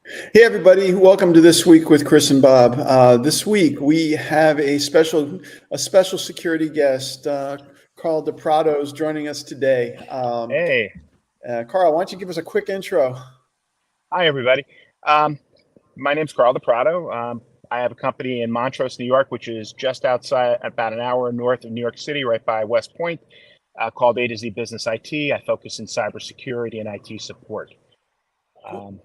Hey everybody, welcome to This Week with Chris and Bob. This week we have a special security guest. Carl DePrado is joining us today. Hey, Carl, why don't you give us a quick intro? hi everybody. Um, my name's Carl DePrado. I have a company in Montrose, New York, which is just outside, about an hour north of New York City, right by West Point, called A to Z Business IT. I focus in cybersecurity and IT support. Cool. Um,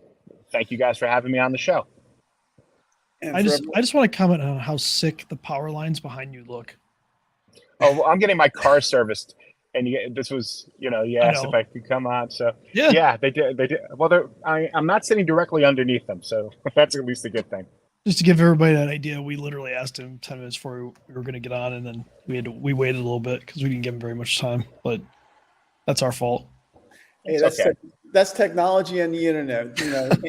Thank you guys for having me on the show. And I for just everyone, I just want to comment on how sick the power lines behind you look. Oh, well, I'm getting my car serviced, and this was, you I asked if know. I could come on. So Yeah. yeah, they did. They did. Well, I'm not sitting directly underneath them, so that's at least a good thing. Just to give everybody that idea, we literally asked him 10 minutes before we were going to get on, and then we waited a little bit because we didn't give him very much time. But that's our fault. hey, It's okay. that's technology and the internet.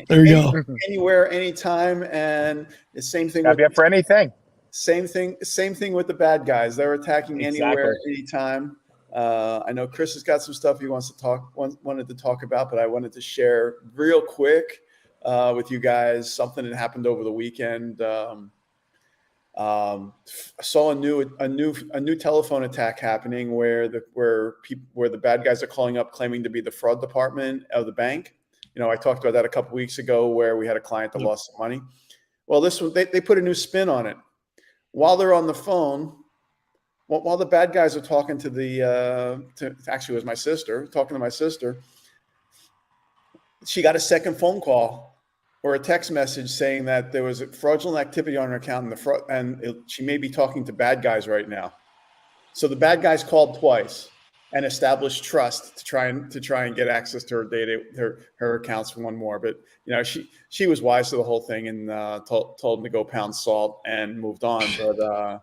There you Any, go. anywhere, anytime, and the same thing Gotta with be up for anything. same thing with the bad guys. They're attacking anywhere, Exactly. anytime. I know Chris has got some stuff he wanted to talk about, but I wanted to share real quick with you guys something that happened over the weekend. I saw a new telephone attack happening where the bad guys are calling up claiming to be the fraud department of the bank. I talked about that a couple weeks ago where we had a client that Yep. lost some money. Well, this one they put a new spin on it while they're on the phone, while the bad guys are talking to actually it was my sister talking to my sister. She got a second phone call or a text message saying that there was fraudulent activity on her account, she may be talking to bad guys right now. So the bad guys called twice and established trust to try and get access to her data, her accounts for one more. But she was wise to the whole thing and told them to go pound salt and moved on. But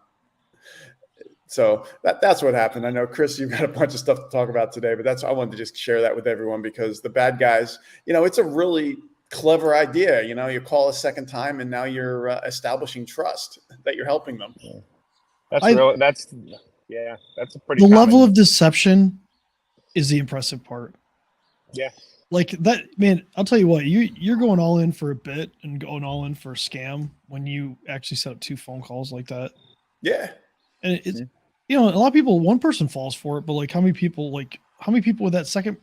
so that's what happened. I know, Chris, you've got a bunch of stuff to talk about today, but I wanted to just share that with everyone because the bad guys, it's a really clever idea. You call a second time and now you're establishing trust that you're helping them. That's I real. That's a pretty The level common. of deception is the impressive part. Yeah, Like that, man. I'll tell you what. You're going all in for a bit and going all in for a scam when you actually set up two phone calls like that. Yeah. And it's Mhm. a lot of people. One person falls for it, but like how many people with that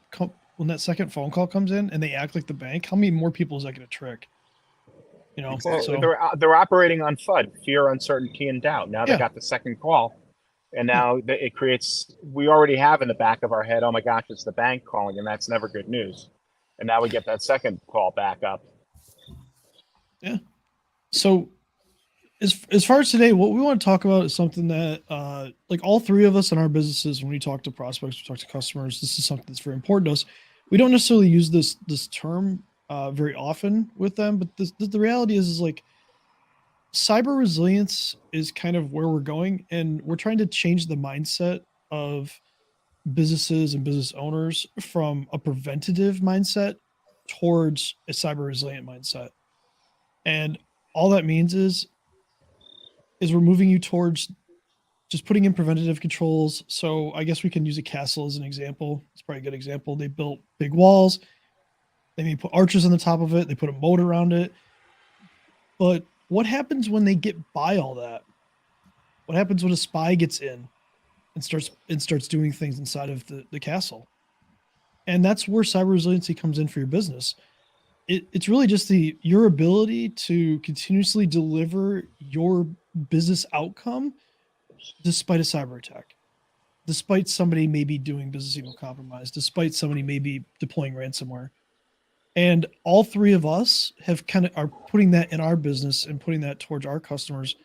when that second phone call comes in and they act like the bank? How many more people is that going to trick? Well, Exactly. So they're operating on FUD, fear, uncertainty, and doubt. Now they yeah, got the second call, and yeah. now it creates. We already have in the back of our head, oh my gosh, it's the bank calling, and that's never good news. And now we get that second call back up. Yeah. So as far as today, what we want to talk about is something that like all three of us in our businesses, when we talk to prospects, we talk to customers, this is something that's very important to us. We don't necessarily use this term very often with them, but the reality is like cyber resilience is kind of where we're going, and we're trying to change the mindset of businesses and business owners from a preventative mindset towards a cyber resilient mindset. And all that means is we're moving you towards just putting in preventative controls. So I guess we can use a castle as an example. It's probably a good example. They built big walls. They may put archers on the top of it. They put a moat around it. But what happens when they get by all that? What happens when a spy gets in and starts doing things inside of the castle? And that's where cyber resiliency comes in for your business. It's really just your ability to continuously deliver your business outcome despite a cyber attack, despite somebody maybe doing business email compromise, despite somebody maybe deploying ransomware. And all three of us have kind of are putting that in our business and putting that towards our customers.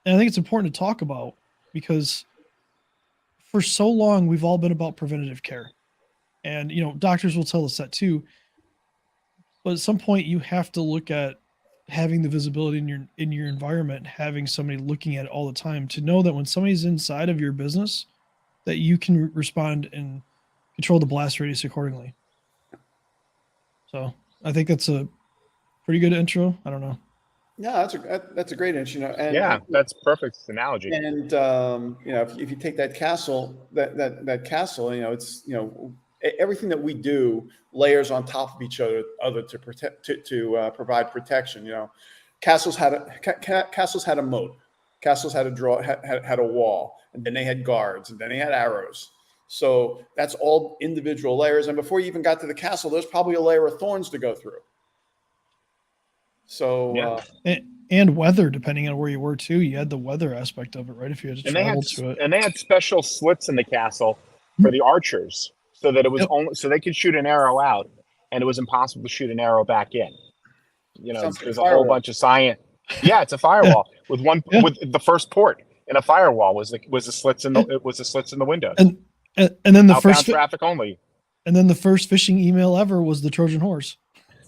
And I think it's important to talk about because for so long we've all been about preventative care. And doctors will tell us that too. But at some point you have to look at having the visibility in your environment, having somebody looking at it all the time to know that when somebody's inside of your business, that you can respond and control the blast radius accordingly. So I think that's a pretty good intro. I don't know. No, that's a great inch, Yeah, that's perfect analogy. if you take that castle, that castle, it's everything that we do layers on top of each other to protect, to provide protection. You know, castles had a moat, castles had a wall, and then they had guards, and then they had arrows. So that's all individual layers. And before you even got to the castle, there's probably a layer of thorns to go through. So, and weather, depending on where you were too, you had the weather aspect of it, right? If you had to travel to it. And they had special slits in the castle for the archers, so that it was only so they could shoot an arrow out, and it was impossible to shoot an arrow back in. You know, there's a whole bunch of science. Yeah, it's a firewall with with the first port in a firewall was the slits in the window. And then the outbound first traffic only. And then the first phishing email ever was the Trojan horse.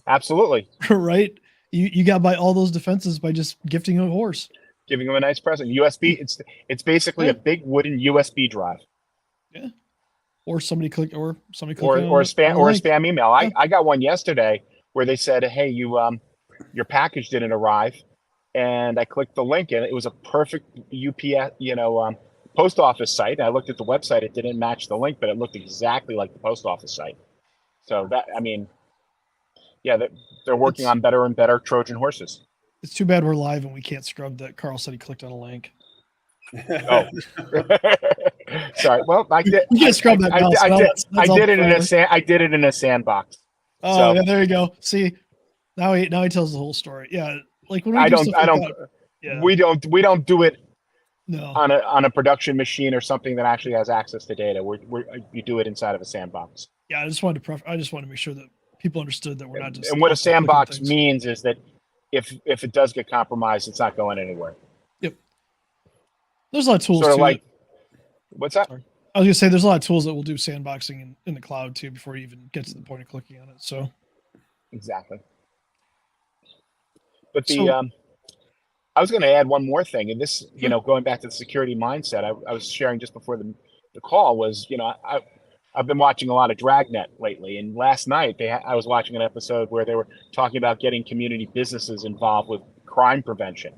Absolutely. Right? You got by all those defenses by just gifting a horse. Giving them a nice present. USB, it's basically a big wooden USB drive. Yeah. Or somebody click or somebody click or a spam email. I got one yesterday where they said, "Hey, your package didn't arrive," and I clicked the link and it was a perfect UPS, post office site. I looked at the website; it didn't match the link, but it looked exactly like the post office site. So they're working on better and better Trojan horses. It's too bad we're live and we can't scrub that Carl said he clicked on a link. Oh, sorry. Well, I did. You can't scrub that. I did it in a sandbox. Oh, so. Yeah, there you go. See, now he tells the whole story. Yeah, like when we we don't do it. No. On a production machine or something that actually has access to data. You do it inside of a sandbox. Yeah, I just wanted to make sure that people understood that we're not just. And what a sandbox means is that if it does get compromised, it's not going anywhere. Yep. There's a lot of tools. Sort of like, what's that? Sorry. I was gonna say there's a lot of tools that will do sandboxing in the cloud too before you even get to the point of clicking on it. So. Exactly. But I was going to add one more thing, and this, going back to the security mindset, I was sharing just before the call was, I've been watching a lot of Dragnet lately, and last night I was watching an episode where they were talking about getting community businesses involved with crime prevention,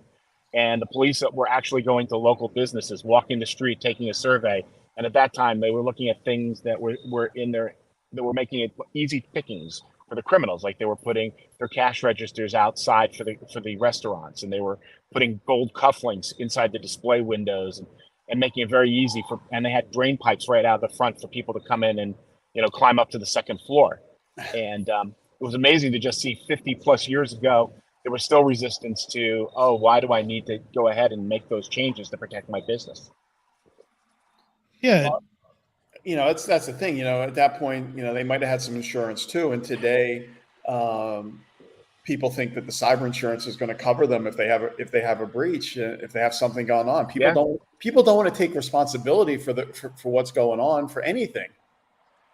and the police were actually going to local businesses, walking the street, taking a survey, and at that time they were looking at things that were making it easy pickings for the criminals, like they were putting their cash registers outside for the restaurants, and they were putting gold cufflinks inside the display windows and making it very easy and they had drain pipes right out of the front for people to come in and climb up to the second floor. And it was amazing to just see 50 plus years ago there was still resistance to, oh, why do I need to go ahead and make those changes to protect my business? Yeah. That's the thing, at that point, they might've had some insurance too. And today, people think that the cyber insurance is going to cover them if they have a breach, if they have something going on. People don't want to take responsibility for what's going on for anything.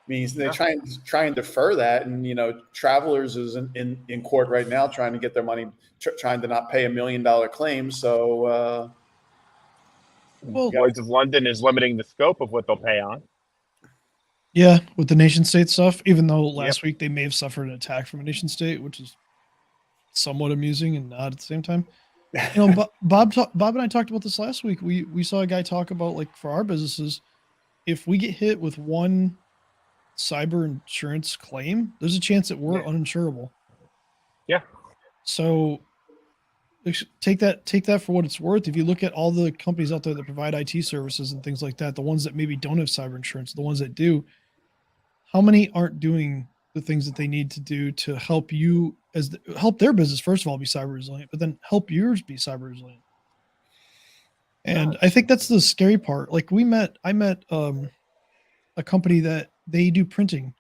Means they try and defer that. And, Travelers is in court right now, trying to get their money, trying to not pay $1 million claim. So, Lloyd's of London is limiting the scope of what they'll pay on. Yeah, with the nation state stuff, even though last week they may have suffered an attack from a nation state, which is somewhat amusing and not at the same time. Bob and I talked about this last week. We saw a guy talk about, like, for our businesses, if we get hit with one cyber insurance claim, there's a chance that we're uninsurable. Yeah. So take that for what it's worth. If you look at all the companies out there that provide IT services and things like that, the ones that maybe don't have cyber insurance, the ones that do, how many aren't doing the things that they need to do to help you help their business, first of all, be cyber resilient, but then help yours be cyber resilient? And I think that's the scary part. Like I met a company that they do printing.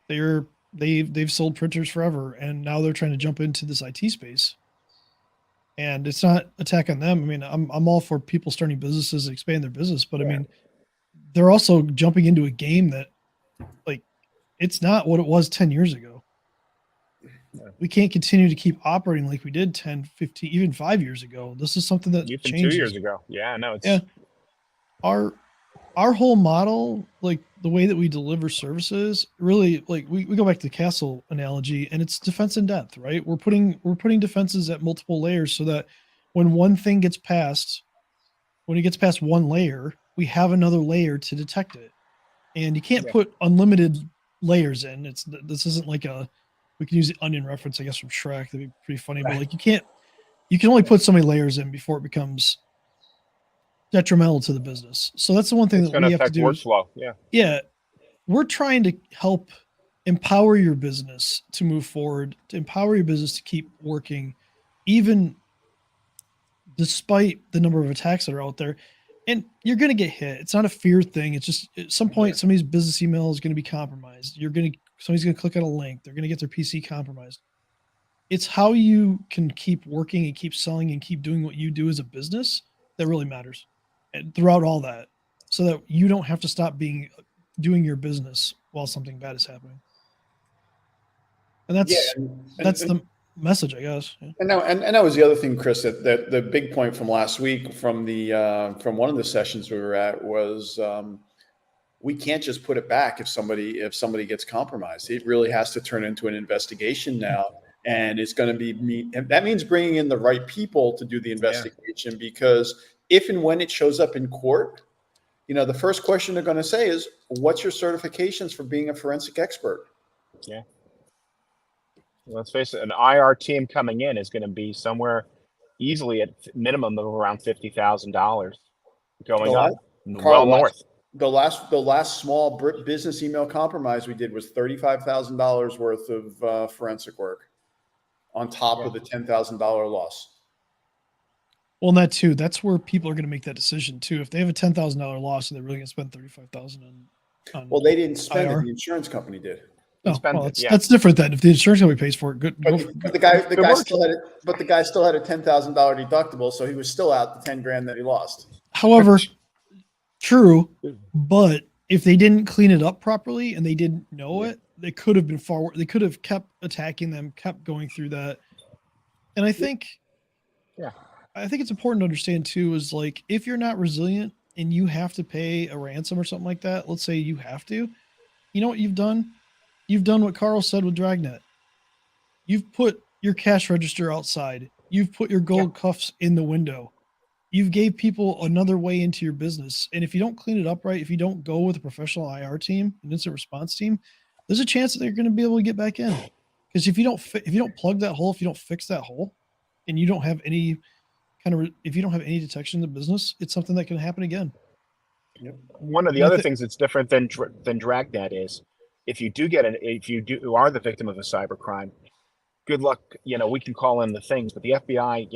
They've sold printers forever, and now they're trying to jump into this IT space. And it's not attack on them. I mean, I'm all for people starting businesses and expand their business, but I mean, they're also jumping into a game that, like, it's not what it was 10 years ago. We can't continue to keep operating like we did 10, 15, even 5 years ago. This is something that even changes. 2 years ago. Yeah, no, it's our whole model, like the way that we deliver services, really, like we go back to the castle analogy, and it's defense in depth, right? We're putting defenses at multiple layers so that when one thing gets past, when it gets past one layer, we have another layer to detect it. and you can't Yeah. put unlimited layers in. This isn't like we can use the onion reference, I guess, from Shrek. That'd be pretty funny, but like you can only put so many layers in before it becomes detrimental to the business. So that's the one thing It's that going to we have to affect do. workflow. Yeah. Yeah, we're trying to help empower your business to move forward, to empower your business to keep working, even despite the number of attacks that are out there. And you're going to get hit. It's not a fear thing. It's just at some point, somebody's business email is going to be compromised. Somebody's going to click on a link. They're going to get their PC compromised. It's how you can keep working and keep selling and keep doing what you do as a business that really matters, and throughout all that, so that you don't have to stop doing your business while something bad is happening. And that's the message, I guess. Yeah. And that was the other thing, Chris, that the big point from last week from from one of the sessions we were at was we can't just put it back if somebody gets compromised. It really has to turn into an investigation now. And it's going to be and that means bringing in the right people to do the investigation, because if and when it shows up in court, the first question they're going to say is, what's your certifications for being a forensic expert? Yeah. Let's face it, an IR team coming in is going to be somewhere easily at minimum of around $50,000 going up, Carl, north. The last small business email compromise we did was $35,000 worth of forensic work on top of the $10,000 loss. Well, and that too, that's where people are going to make that decision too. If they have a $10,000 loss and they're really going to spend $35,000 on well, they didn't spend IR. it. The insurance company did. That's different then. If the insurance company pays for it, good. But the guy still had it. But the guy still had a $10,000 deductible, so he was still out the $10,000 that he lost. However, true, but if they didn't clean it up properly and they didn't know it, they could have been far. They could have kept attacking them, kept going through that. And I think, I think it's important to understand too is like if you're not resilient and you have to pay a ransom or something like that. Let's say you have to. You know what you've done? You've done what Carl said with Dragnet. You've put your cash register outside. You've put your gold cuffs in the window. You've gave people another way into your business. And if you don't clean it up right, if you don't go with a professional IR team, an incident response team, there's a chance that they're going to be able to get back in. Because if you don't plug that hole, if you don't fix that hole, and you don't have any if you don't have any detection in the business, it's something that can happen again. Yep. One of the other things that's different than Dragnet is, if you are the victim of a cybercrime, good luck. We can call in the things, but the FBI,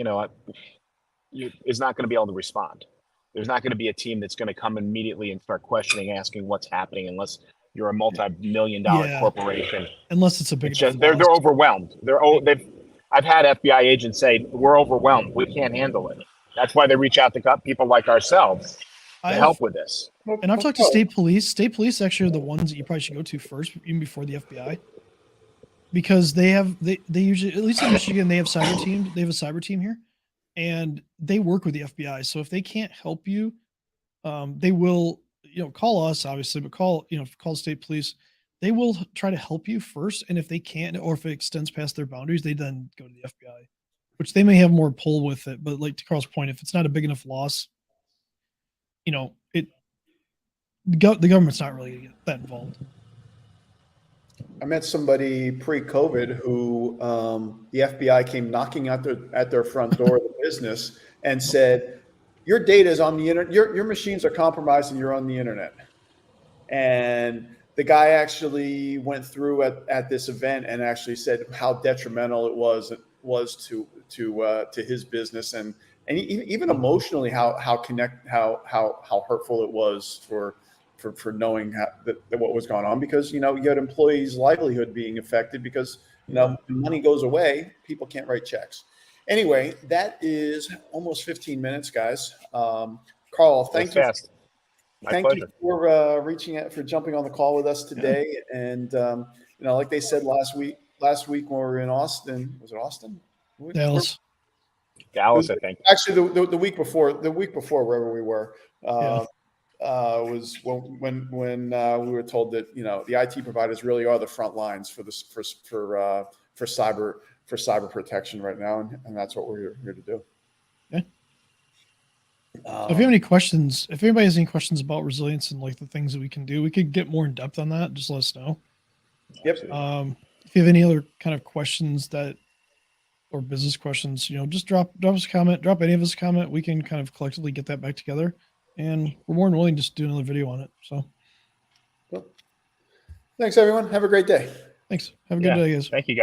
is not going to be able to respond. There's not going to be a team that's going to come immediately and start questioning, asking what's happening, unless you're a multi-million-dollar corporation. Unless it's a big. They're overwhelmed. I've had FBI agents say, "We're overwhelmed. We can't handle it." That's why they reach out to people like ourselves to help with this. And I've talked to state police. State police actually are the ones that you probably should go to first, even before the FBI, because they usually, at least in Michigan, they have cyber teams. They have a cyber team here, and they work with the FBI. So if they can't help you, they will, call us obviously, but call state police. They will try to help you first, and if they can't, or if it extends past their boundaries, they then go to the FBI, which they may have more pull with it. But like to Carl's point, if it's not a big enough loss, the government's not really going to get that involved. I met somebody pre-COVID who the FBI came knocking at their front door of the business and said, "Your data is on the internet. Your machines are compromised, and you're on the internet." And the guy actually went through at this event and actually said how detrimental it was to his business and even emotionally how hurtful it was for knowing what was going on, because you had employees' livelihood being affected because when money goes away, people can't write checks. Anyway, that is almost 15 minutes, guys. Carl, thank you. Thank you for jumping on the call with us today. Yeah. And like they said last week when we were in Austin, was it Austin? Dallas, I think. Actually, the week before, wherever we were, was when we were told that the IT providers really are the front lines for cyber protection right now, and that's what we're here to do. Okay. If you have any questions, if anybody has any questions about resilience and like the things that we can do, we could get more in depth on that. Just let us know. Yep. If you have any other kind of questions or business questions, just drop us a comment, drop any of us a comment. We can kind of collectively get that back together, and we're more than willing to just do another video on it. So Well, thanks everyone. Have a great day. thanks. Have a good day, guys. Thank you, guys.